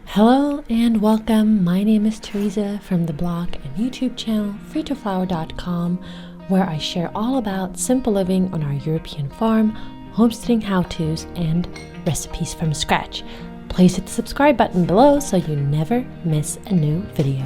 Hello and welcome. My name is Teresa from the blog and YouTube channel freetoflower.com, where I share all about simple living on our European farm, homesteading how-tos, and recipes from scratch. Please hit the subscribe button below so you never miss a new video.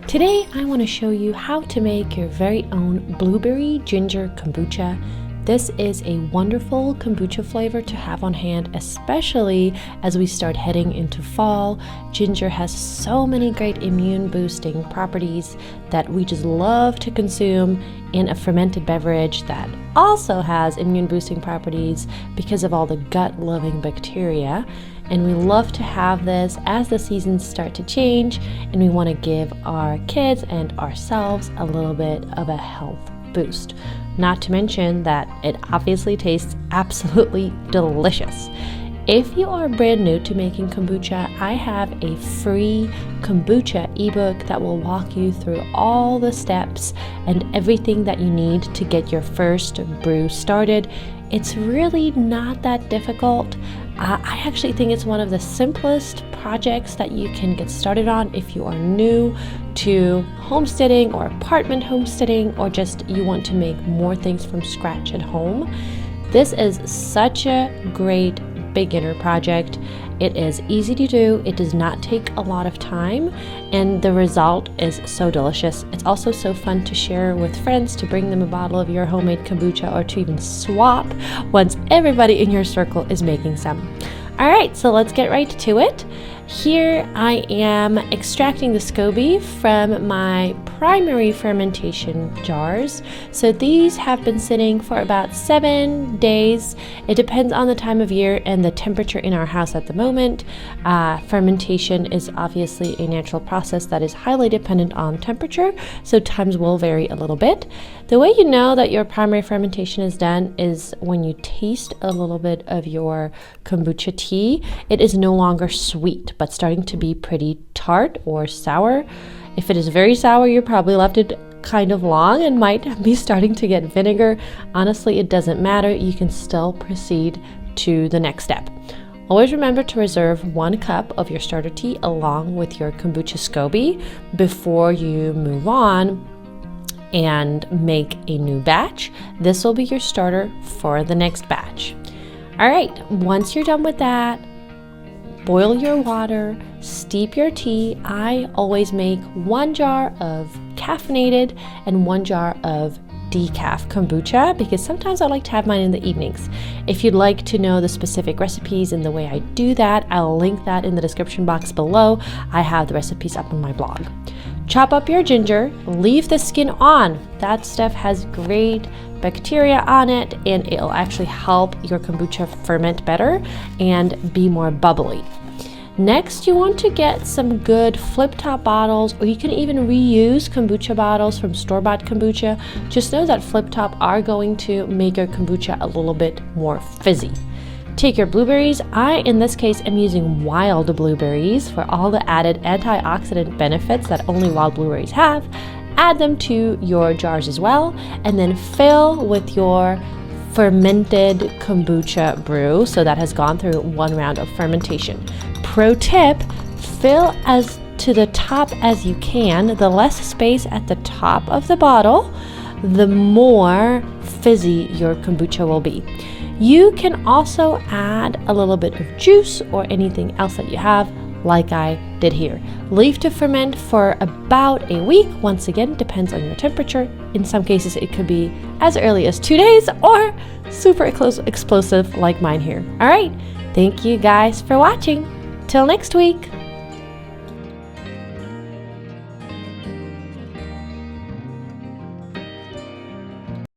Today I want to show you how to make your very own blueberry ginger kombucha. This is a wonderful kombucha flavor to have on hand, especially as we start heading into fall. Ginger has so many great immune boosting properties that we just love to consume in a fermented beverage that also has immune boosting properties because of all the gut loving bacteria. And we love to have this as the seasons start to change and we want to give our kids and ourselves a little bit of a health boost. Not to mention that it obviously tastes absolutely delicious. If you are brand new to making kombucha, I have a free kombucha ebook that will walk you through all the steps and everything that you need to get your first brew started. It's really not that difficult. I actually think it's one of the simplest projects that you can get started on if you are new to homesteading or apartment homesteading, or just you want to make more things from scratch at home. This is such a great beginner project. It is easy to do, it does not take a lot of time, and the result is so delicious. It's also so fun to share with friends, to bring them a bottle of your homemade kombucha, or to even swap once everybody in your circle is making some. Alright, so let's get right to it. Here I am extracting the SCOBY from my primary fermentation jars. So these have been sitting for about 7 days. It depends on the time of year and the temperature in our house at the moment. Fermentation is obviously a natural process that is highly dependent on temperature, so times will vary a little bit. The way you know that your primary fermentation is done is when you taste a little bit of your kombucha tea. It is no longer sweet, but starting to be pretty tart or sour. If it is very sour, you probably left it kind of long and might be starting to get vinegar. Honestly, it doesn't matter. You can still proceed to the next step. Always remember to reserve 1 cup of your starter tea along with your kombucha SCOBY before you move on and make a new batch. This will be your starter for the next batch. All right, once you're done with that, boil your water, steep your tea. I always make 1 jar of caffeinated and 1 jar of decaf kombucha because sometimes I like to have mine in the evenings. If you'd like to know the specific recipes and the way I do that, I'll link that in the description box below. I have the recipes up on my blog. Chop up your ginger, leave the skin on. That stuff has great bacteria on it and it'll actually help your kombucha ferment better and be more bubbly. Next, you want to get some good flip-top bottles, or you can even reuse kombucha bottles from store-bought kombucha. Just know that flip-top are going to make your kombucha a little bit more fizzy. Take your blueberries. I, in this case, am using wild blueberries for all the added antioxidant benefits that only wild blueberries have. Add them to your jars as well, and then fill with your fermented kombucha brew. So that has gone through 1 round of fermentation. Pro tip, fill as to the top as you can. The less space at the top of the bottle, the more fizzy your kombucha will be. You can also add a little bit of juice or anything else that you have, like I did here. Leave to ferment for about a week. Once again, depends on your temperature. In some cases, it could be as early as 2 days or super explosive like mine here. All right, thank you guys for watching. Till next week.